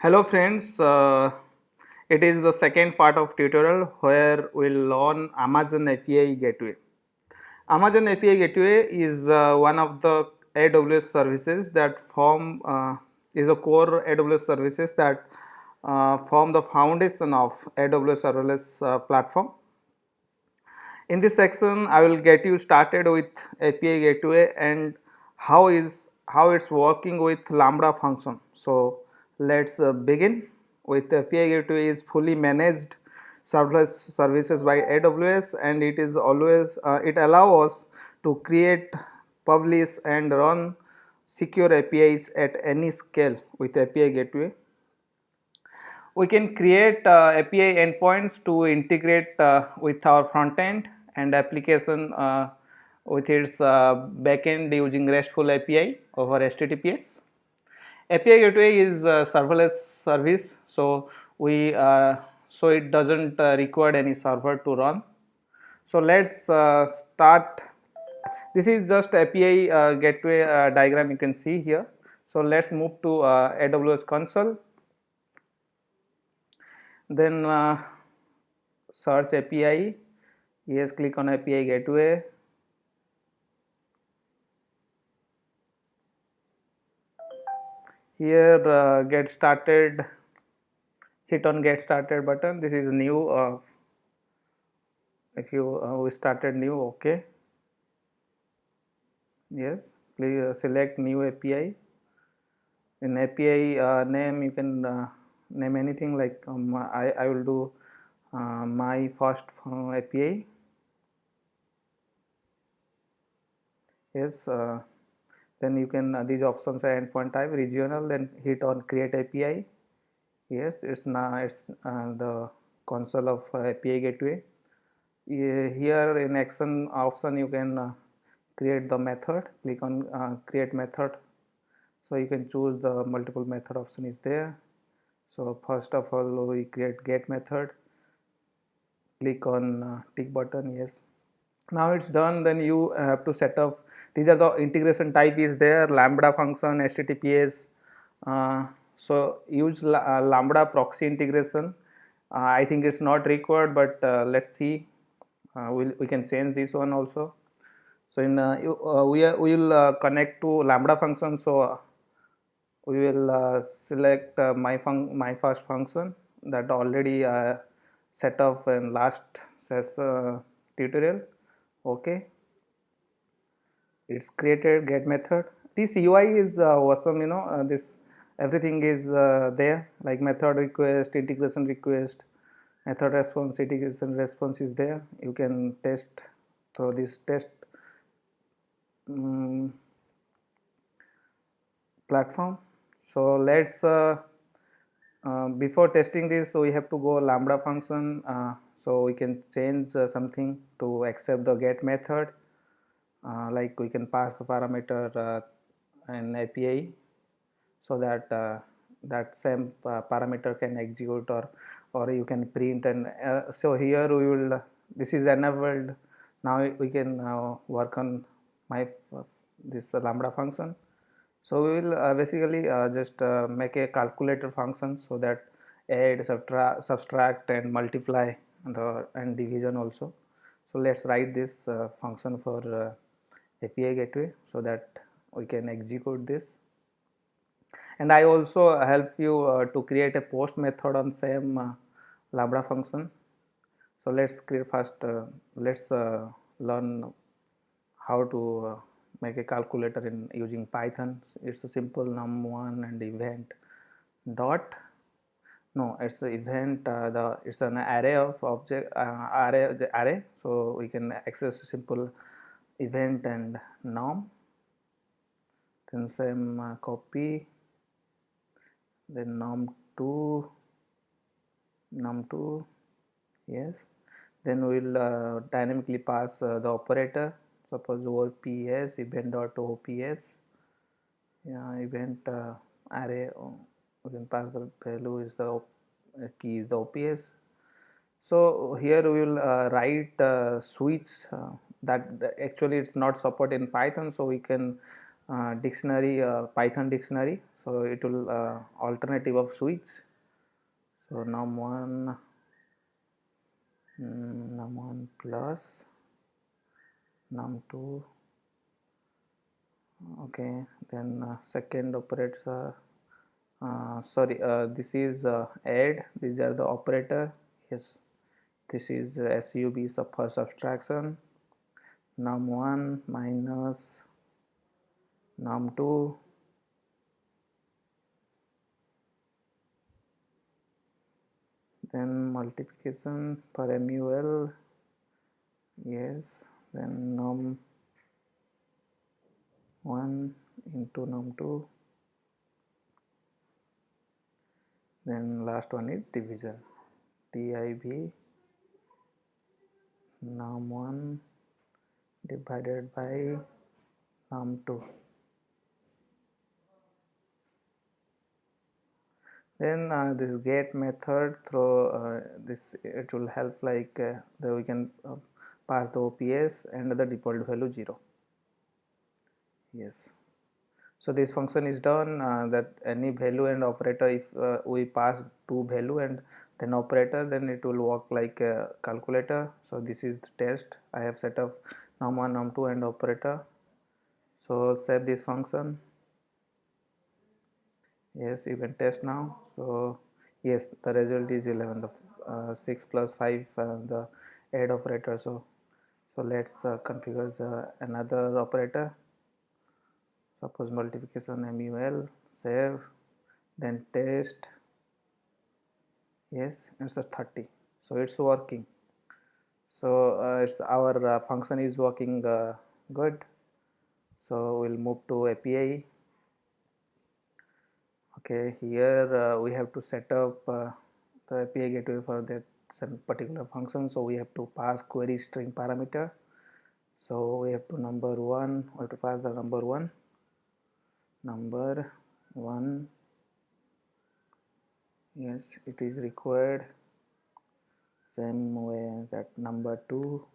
Hello friends, it is the second part of tutorial where we'll learn Amazon API Gateway. Amazon API Gateway is one of the AWS services that is a core AWS services that form the foundation of AWS serverless platform. In this section, I will get you started with API Gateway and how it's working with Lambda function. So let's begin with API Gateway is fully managed serverless services by AWS, and it allows us to create, publish and run secure APIs at any scale with API Gateway. We can create API endpoints to integrate with our front end and application with its backend using RESTful API over HTTPS. API Gateway is a serverless service, so it doesn't require any server to run. So let's start. This is just API Gateway diagram you can see here. So let's move to AWS console. Then search API. Yes, click on API Gateway. Here get started, hit on get started button. This is new. If you we started new, okay. Yes, please select new API. In API name you can name anything like I will do my first API. Yes, then you can these options are endpoint type, regional, then hit on create API. Yes, it's now it's the console of API Gateway. Here in action option you can create the method. Click on create method, so you can choose the multiple method option is there. So first of all we create get method. Click on tick button. Yes, now it's done. Then you have to set up, these are the integration type is there, lambda function, HTTPS. So use lambda proxy integration. I think it's not required, but let's see. We can change this one also. So in we will connect to lambda function. So we will select my first function that already set up in last tutorial. Okay, it's created get method. This UI is awesome, this everything is there, like method request, integration request, method response, integration response is there. You can test through this test um, platform. So let's before testing this, so we have to go lambda function. So we can change something to accept the get method, like we can pass the parameter an API, so that that same parameter can execute, or you can print. And so here we will this is enabled. Now we can work on my this lambda function. So we will basically just make a calculator function, so that add, subtract and multiply and division also. So let's write this function for API Gateway, so that we can execute this. And I also help you to create a post method on same lambda function. So let's create first, let's learn how to make a calculator in using Python. It's a simple num1 and event dot, no, it's an event, it's an array of object, array, so we can access simple event and num, then same copy, then num2, num2, yes. Then we'll dynamically pass the operator. Suppose ops event dot ops, yeah, event array. We can pass the value is the key is the ops. So here we will write switch that actually it's not support in Python, so we can dictionary, Python dictionary. so it will alternative of switch. So num1 num1 plus num2. Okay, then second operator, sorry, this is add, these are the operator. Yes, this is sub for subtraction. Num1 minus num2, then multiplication for mul. Yes, then num1 into num2, then last one is division, div num1 divided by num2. Then this get method through this, it will help like we can pass the OPS and the default value 0. Yes, so this function is done, that any value and operator, if we pass two value and then operator, then it will work like a calculator. So this is the test. I have set up num1 num2 and operator. So save this function. Yes, you can test now. So yes, the result is 11, the 6 plus 5, the add operator. So let's configure the another operator. Suppose multiplication mul, save, then test. Yes, it's a 30, so it's working. So it's our function is working good. So we'll move to API. Okay, here we have to set up the API gateway for that some particular function. So we have to pass query string parameter. So we have to number one, we have to pass the number one, yes, it is required. Same way that number two,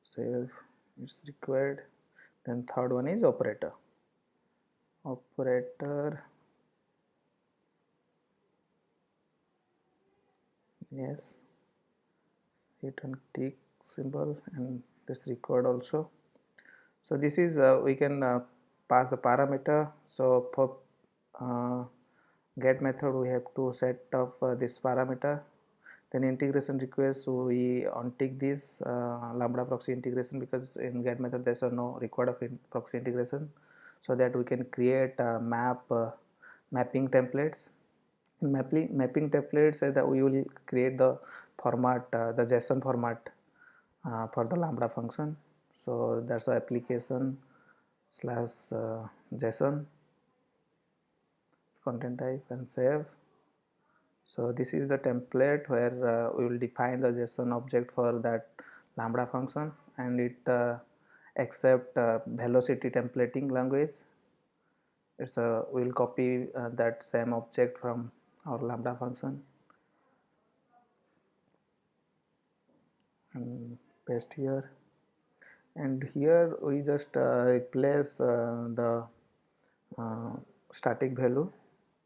save, it's required. Then third one is operator. Yes, hit on tick symbol and this required also. So this is we can pass the parameter. So for get method we have to set up this parameter. Then integration request, so we untick this lambda proxy integration, because in get method there's no record of proxy integration, so that we can create mapping templates. In mapping templates, that we will create the format, the JSON format for the lambda function. So that's the application slash JSON content type and save. So this is the template where we will define the JSON object for that lambda function, and it accept velocity templating language. It's a we will copy that same object from our lambda function and paste here. And here we just replace the uh, static value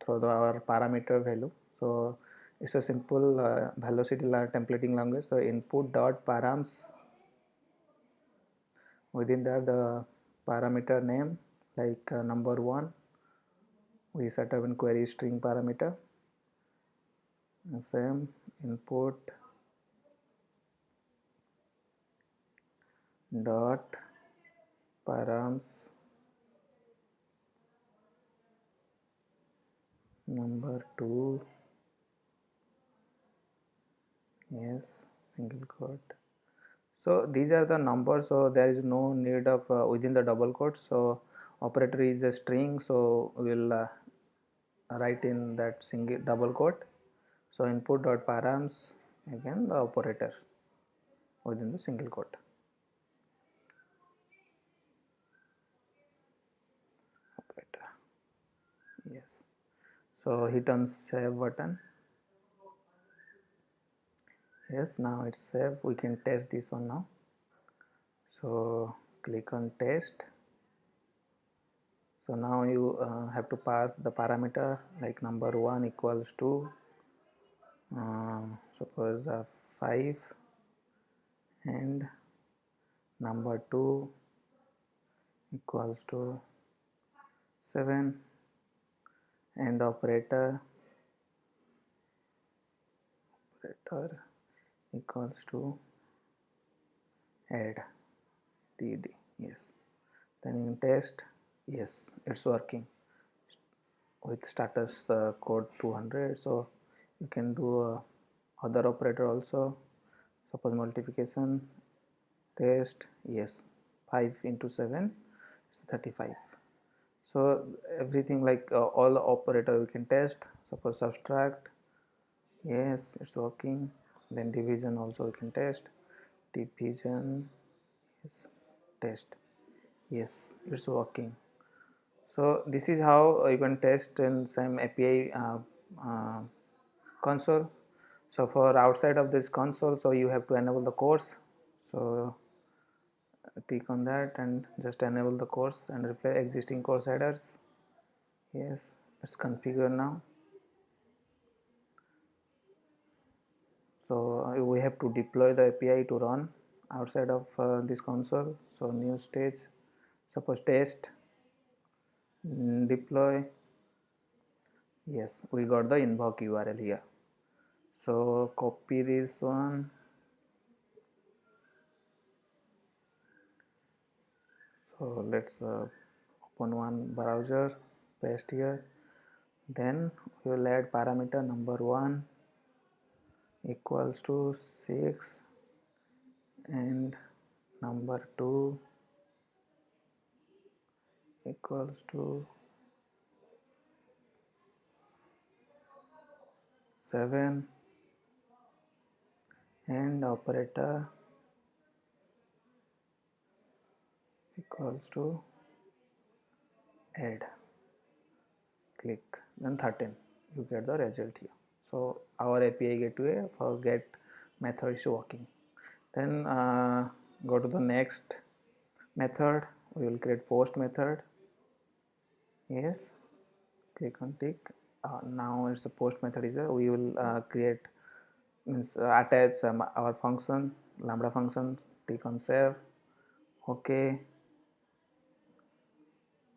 through our parameter value. So it's a simple velocity templating language. So input dot params, within that the parameter name like number one, we set up in query string parameter, and same input dot params number two. Yes, single quote. So these are the numbers, so there is no need of within the double quotes. So operator is a string, so we will write in that single double quote. So input dot params, again the operator within the single quote. Operator. Yes. So hit on save button. Yes, now it's saved. We can test this one now. So click on test. So now you have to pass the parameter like number 1 equals to suppose 5, and number 2 equals to 7, and operator equals to add dd. Yes, then in test, yes, it's working with status code 200. So you can do other operator also. Suppose multiplication test, yes, 5 into 7 is 35. So everything like all the operator we can test. Suppose subtract, yes, it's working. Then division also we can test. Division, yes, test, yes, it's working. So this is how you can test in some API console. So for outside of this console, so you have to enable the course. So click on that and just enable the course and replace existing course headers. Yes, it's configured now. So we have to deploy the API to run outside of this console. So new stage, suppose test, deploy. Yes, we got the invoke URL here. So copy this one. So let's open one browser, paste here. Then we will add parameter number 1 equals to 6, and number 2 equals to 7, and operator equals to add. Click, then 13. You get the result here. So our API gateway for get method is working. Then go to the next method. We will create post method. Yes, click on tick. Now it's a post method is there. We will create, means attach our function, lambda function. Click on save. Okay.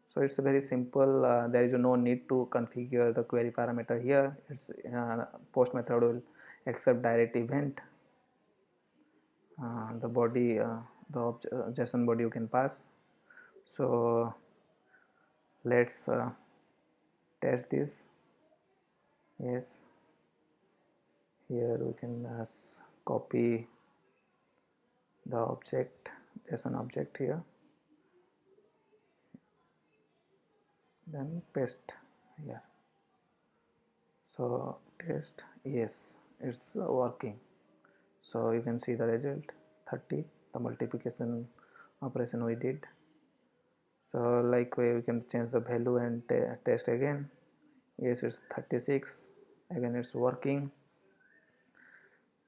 So it's very simple. There is no need to configure the query parameter here. It's post method will accept direct event. The body, the JSON body you can pass. So let's test this. Yes, here we can copy the object, JSON object here, then paste here. So test, yes, it's working. So you can see the result 30, the multiplication operation we did. So like we can change the value and test again. Yes, it's 36, again it's working.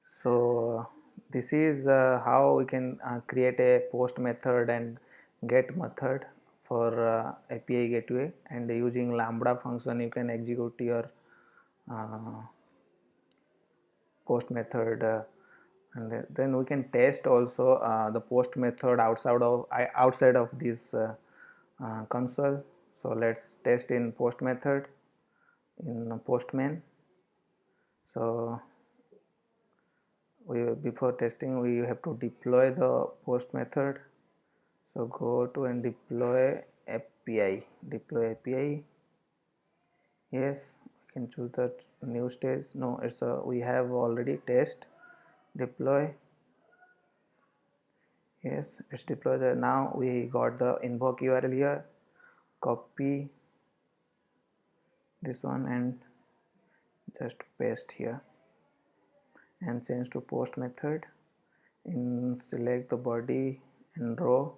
So this is how we can create a post method and get method for API gateway, and using lambda function you can execute your uh, post method, and then we can test also the post method outside of this console. So let's test in post method in post main. So before testing we have to deploy the post method. So go to and deploy API. Yes, we can choose the new stage. No, it's we have already test. Deploy. Yes, it's deployed. Now we got the invoke URL here. Copy this one and just paste here and change to post method. In select the body and row.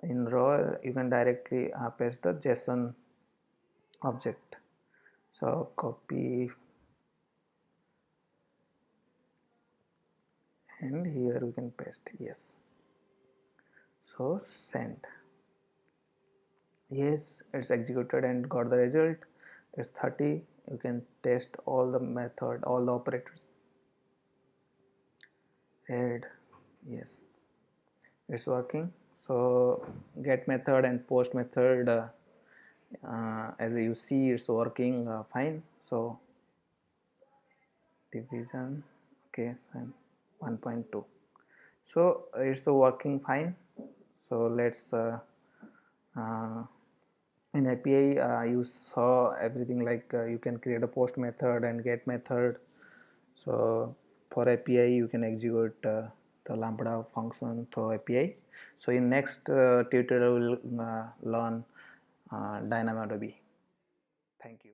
In row you can directly paste the JSON object. So copy, and here we can paste. Yes, so send. Yes, it's executed and got the result. It's 30. You can test all the method, all the operators. Add, yes, it's working. So get method and post method, as you see, it's working fine. So division, okay, 1.2. So it's working fine. So let's uh, in API you saw everything, like you can create a post method and get method. So for API you can execute the Lambda function through API. So in next tutorial we'll learn DynamoDB. Thank you.